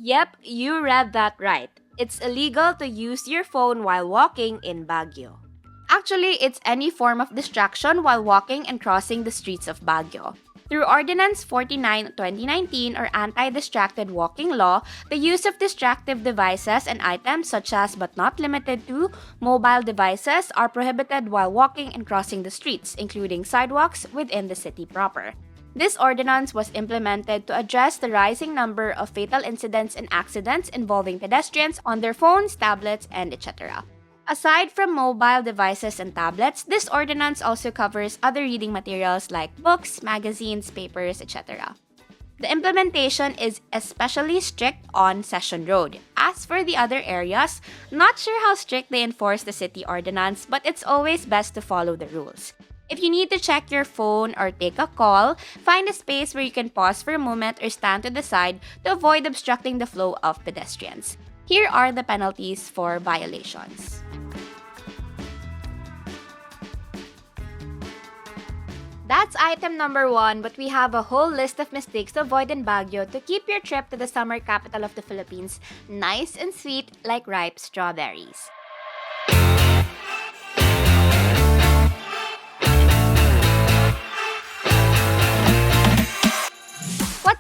Yep, you read that right. It's illegal to use your phone while walking in Baguio. Actually, it's any form of distraction while walking and crossing the streets of Baguio. Through Ordinance 49 2019 or Anti-Distracted Walking Law, the use of distractive devices and items such as but not limited to mobile devices are prohibited while walking and crossing the streets, including sidewalks within the city proper. This ordinance was implemented to address the rising number of fatal incidents and accidents involving pedestrians on their phones, tablets, and etc. Aside from mobile devices and tablets, this ordinance also covers other reading materials like books, magazines, papers, etc. The implementation is especially strict on Session Road. As for the other areas, not sure how strict they enforce the city ordinance, but it's always best to follow the rules. If you need to check your phone or take a call, find a space where you can pause for a moment or stand to the side to avoid obstructing the flow of pedestrians. Here are the penalties for violations. That's item number 1, but we have a whole list of mistakes to avoid in Baguio to keep your trip to the summer capital of the Philippines nice and sweet like ripe strawberries.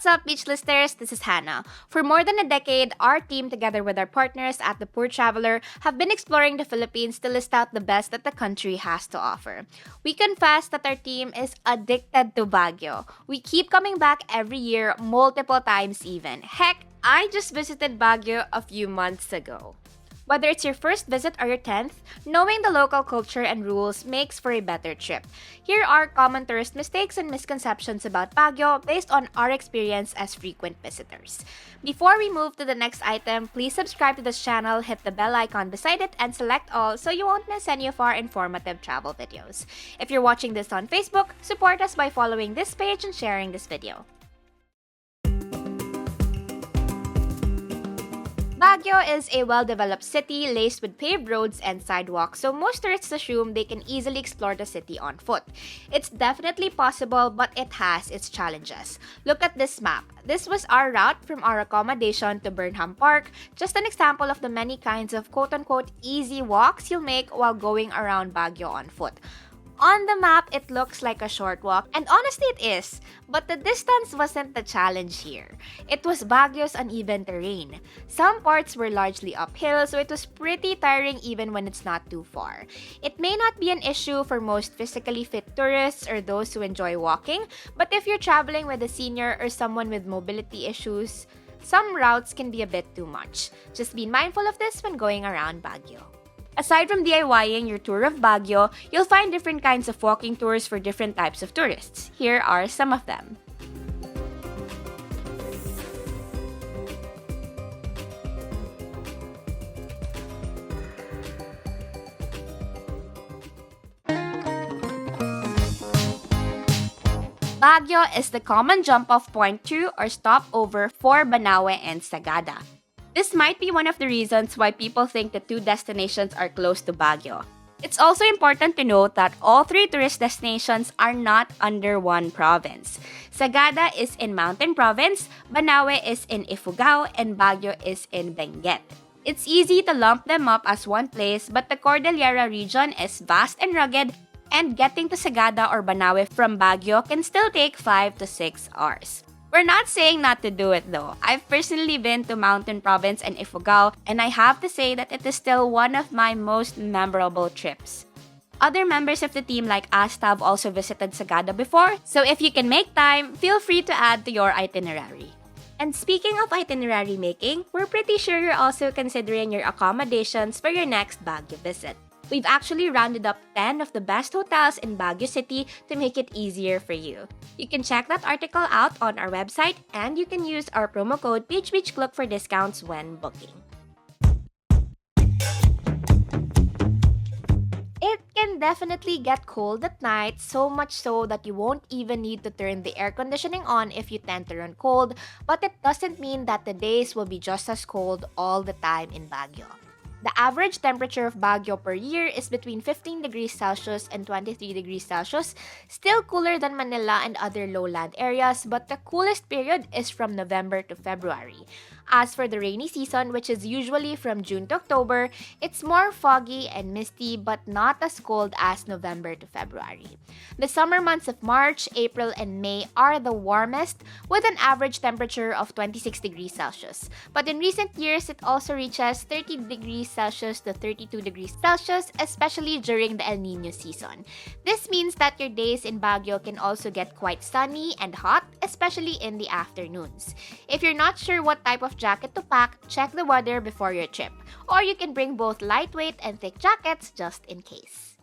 What's up, beach listeners? This is Hannah. For more than a decade, our team, together with our partners at the Poor Traveler, have been exploring the Philippines to list out the best that the country has to offer. We confess that our team is addicted to Baguio. We keep coming back every year, multiple times even. Heck, I just visited Baguio a few months ago. Whether it's your first visit or your 10th, knowing the local culture and rules makes for a better trip. Here are common tourist mistakes and misconceptions about Baguio based on our experience as frequent visitors. Before we move to the next item, please subscribe to this channel, hit the bell icon beside it, and select all so you won't miss any of our informative travel videos. If you're watching this on Facebook, support us by following this page and sharing this video. Baguio is a well-developed city laced with paved roads and sidewalks, so most tourists assume they can easily explore the city on foot. It's definitely possible, but it has its challenges. Look at this map. This was our route from our accommodation to Burnham Park, just an example of the many kinds of quote-unquote easy walks you'll make while going around Baguio on foot. On the map, it looks like a short walk, and honestly it is, but the distance wasn't the challenge here. It was Baguio's uneven terrain. Some parts were largely uphill, so it was pretty tiring even when it's not too far. It may not be an issue for most physically fit tourists or those who enjoy walking, but if you're traveling with a senior or someone with mobility issues, some routes can be a bit too much. Just be mindful of this when going around Baguio. Aside from DIYing your tour of Baguio, you'll find different kinds of walking tours for different types of tourists. Here are some of them. Baguio is the common jump-off point to or stopover for Banawe and Sagada. This might be one of the reasons why people think the two destinations are close to Baguio. It's also important to note that all three tourist destinations are not under one province. Sagada is in Mountain Province, Banawe is in Ifugao, and Baguio is in Benguet. It's easy to lump them up as one place, but the Cordillera region is vast and rugged, and getting to Sagada or Banawe from Baguio can still take 5 to 6 hours. We're not saying not to do it though. I've personally been to Mountain Province and Ifugao, and I have to say that it is still one of my most memorable trips. Other members of the team like Asta have also visited Sagada before, so if you can make time, feel free to add to your itinerary. And speaking of itinerary making, we're pretty sure you're also considering your accommodations for your next Baguio visit. We've actually rounded up 10 of the best hotels in Baguio City to make it easier for you. You can check that article out on our website, and you can use our promo code PeachBeachCloak for discounts when booking. It can definitely get cold at night, so much so that you won't even need to turn the air conditioning on if you tend to run cold, but it doesn't mean that the days will be just as cold all the time in Baguio. The average temperature of Baguio per year is between 15 degrees Celsius and 23 degrees Celsius, still cooler than Manila and other lowland areas, but the coolest period is from November to February. As for the rainy season, which is usually from June to October, it's more foggy and misty but not as cold as November to February. The summer months of March, April, and May are the warmest with an average temperature of 26 degrees Celsius. But in recent years, it also reaches 30 degrees Celsius to 32 degrees Celsius, especially during the El Niño season. This means that your days in Baguio can also get quite sunny and hot, especially in the afternoons. If you're not sure what type of jacket to pack, check the weather before your trip. Or you can bring both lightweight and thick jackets just in case.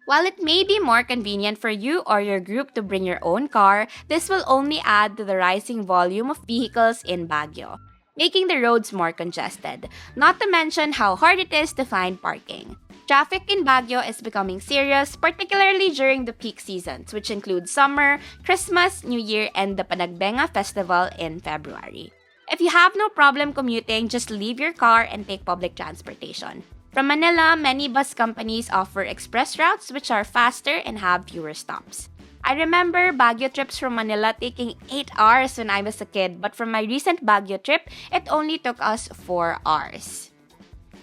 While it may be more convenient for you or your group to bring your own car, this will only add to the rising volume of vehicles in Baguio, making the roads more congested, not to mention how hard it is to find parking. Traffic in Baguio is becoming serious, particularly during the peak seasons, which include summer, Christmas, New Year, and the Panagbenga Festival in February. If you have no problem commuting, just leave your car and take public transportation. From Manila, many bus companies offer express routes which are faster and have fewer stops. I remember Baguio trips from Manila taking 8 hours when I was a kid, but from my recent Baguio trip, it only took us 4 hours.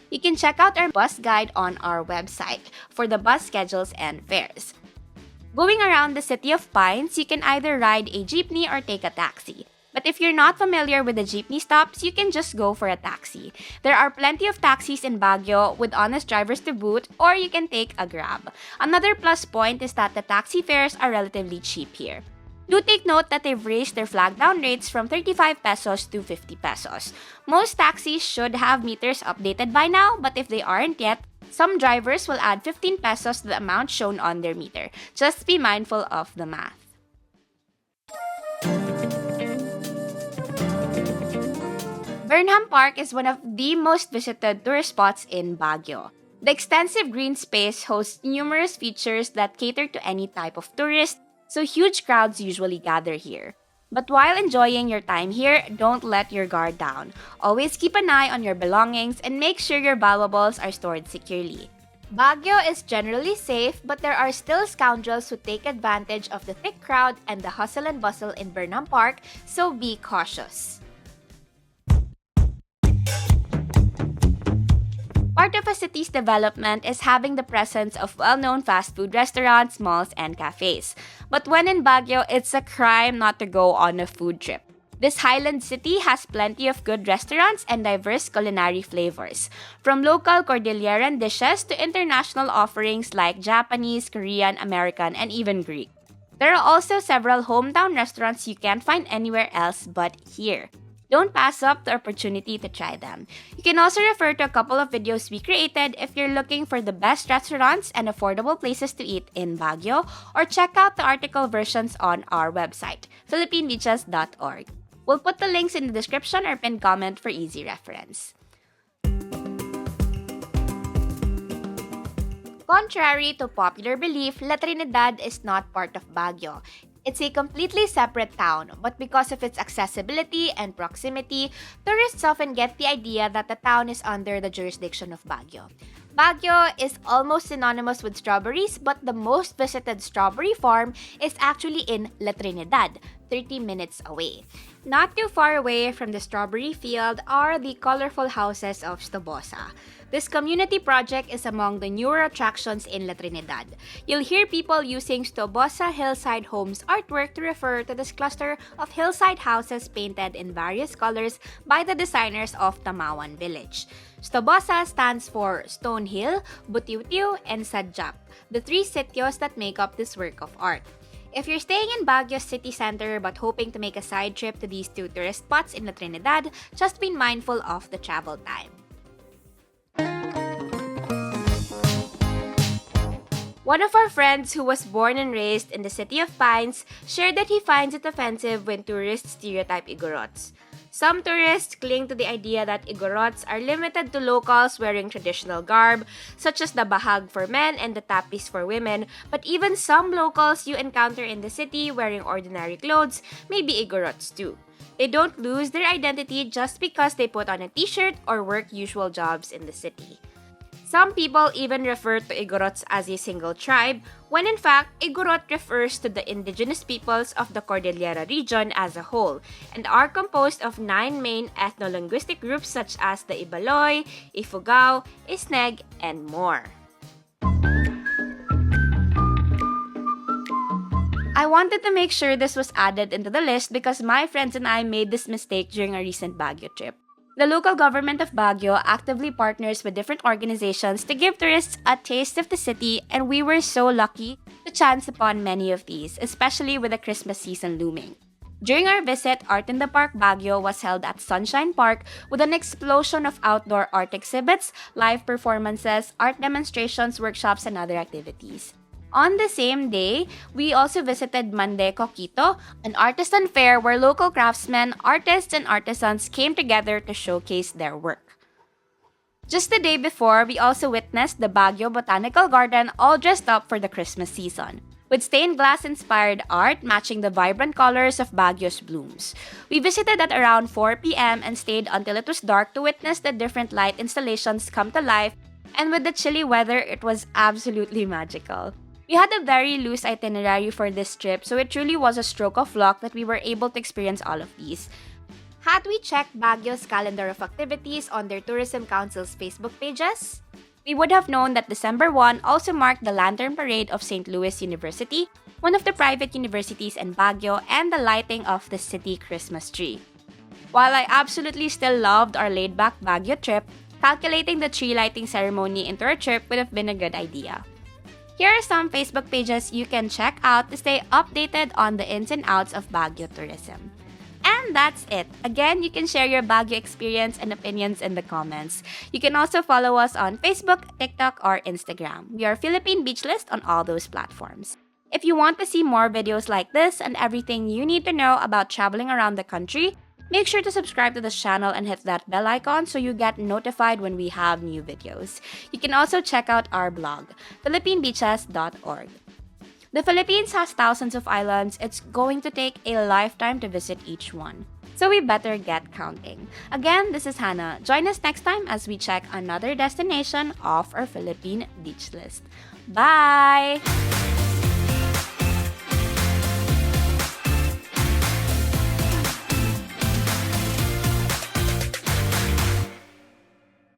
You can check out our bus guide on our website for the bus schedules and fares. Going around the City of Pines, you can either ride a jeepney or take a taxi. But if you're not familiar with the jeepney stops, you can just go for a taxi. There are plenty of taxis in Baguio with honest drivers to boot, or you can take a Grab. Another plus point is that the taxi fares are relatively cheap here. Do take note that they've raised their flag down rates from 35 pesos to 50 pesos. Most taxis should have meters updated by now, but if they aren't yet, some drivers will add 15 pesos to the amount shown on their meter. Just be mindful of the math. Burnham Park is one of the most visited tourist spots in Baguio. The extensive green space hosts numerous features that cater to any type of tourist, so huge crowds usually gather here. But while enjoying your time here, don't let your guard down. Always keep an eye on your belongings and make sure your valuables are stored securely. Baguio is generally safe, but there are still scoundrels who take advantage of the thick crowd and the hustle and bustle in Burnham Park, so be cautious. Part of a city's development is having the presence of well-known fast food restaurants, malls, and cafes. But when in Baguio, it's a crime not to go on a food trip. This highland city has plenty of good restaurants and diverse culinary flavors, from local Cordilleran dishes to international offerings like Japanese, Korean, American, and even Greek. There are also several hometown restaurants you can't find anywhere else but here. Don't pass up the opportunity to try them. You can also refer to a couple of videos we created if you're looking for the best restaurants and affordable places to eat in Baguio, or check out the article versions on our website, philippinebeaches.org. We'll put the links in the description or pinned comment for easy reference. Contrary to popular belief, La Trinidad is not part of Baguio. It's a completely separate town, but because of its accessibility and proximity, tourists often get the idea that the town is under the jurisdiction of Baguio. Baguio is almost synonymous with strawberries, but the most visited strawberry farm is actually in La Trinidad, 30 minutes away. Not too far away from the strawberry field are the colorful houses of Stobosa. This community project is among the newer attractions in La Trinidad. You'll hear people using Stobosa Hillside Homes artwork to refer to this cluster of hillside houses painted in various colors by the designers of Tamawan Village. Stobosa stands for Stone Hill, Butiutiu, and Sadyap, the three sitios that make up this work of art. If you're staying in Baguio city center but hoping to make a side trip to these two tourist spots in La Trinidad, just be mindful of the travel time. One of our friends who was born and raised in the City of Pines shared that he finds it offensive when tourists stereotype Igorots. Some tourists cling to the idea that Igorots are limited to locals wearing traditional garb, such as the bahag for men and the tapis for women, but even some locals you encounter in the city wearing ordinary clothes may be Igorots too. They don't lose their identity just because they put on a t-shirt or work usual jobs in the city. Some people even refer to Igorots as a single tribe, when in fact, Igorot refers to the indigenous peoples of the Cordillera region as a whole, and are composed of 9 main ethno-linguistic groups such as the Ibaloy, Ifugao, Isneg, and more. I wanted to make sure this was added into the list because my friends and I made this mistake during a recent Baguio trip. The local government of Baguio actively partners with different organizations to give tourists a taste of the city, and we were so lucky to chance upon many of these, especially with the Christmas season looming. During our visit, Art in the Park Baguio was held at Sunshine Park with an explosion of outdoor art exhibits, live performances, art demonstrations, workshops, and other activities. On the same day, we also visited Mande Coquito, an artisan fair where local craftsmen, artists, and artisans came together to showcase their work. Just the day before, we also witnessed the Baguio Botanical Garden all dressed up for the Christmas season, with stained glass-inspired art matching the vibrant colors of Baguio's blooms. We visited at around 4 p.m. and stayed until it was dark to witness the different light installations come to life, and with the chilly weather, it was absolutely magical. We had a very loose itinerary for this trip, so it truly was a stroke of luck that we were able to experience all of these. Had we checked Baguio's calendar of activities on their Tourism Council's Facebook pages, we would have known that December 1 also marked the Lantern Parade of St. Louis University, one of the private universities in Baguio, and the lighting of the city Christmas tree. While I absolutely still loved our laid-back Baguio trip, calculating the tree lighting ceremony into our trip would have been a good idea. Here are some Facebook pages you can check out to stay updated on the ins and outs of Baguio tourism. And that's it. Again, you can share your Baguio experience and opinions in the comments. You can also follow us on Facebook, TikTok, or Instagram. We are Philippine Beach List on all those platforms. If you want to see more videos like this and everything you need to know about traveling around the country, make sure to subscribe to this channel and hit that bell icon so you get notified when we have new videos. You can also check out our blog, philippinebeaches.org. The Philippines has thousands of islands. It's going to take a lifetime to visit each one, so we better get counting. Again, this is Hannah. Join us next time as we check another destination off our Philippine beach list. Bye!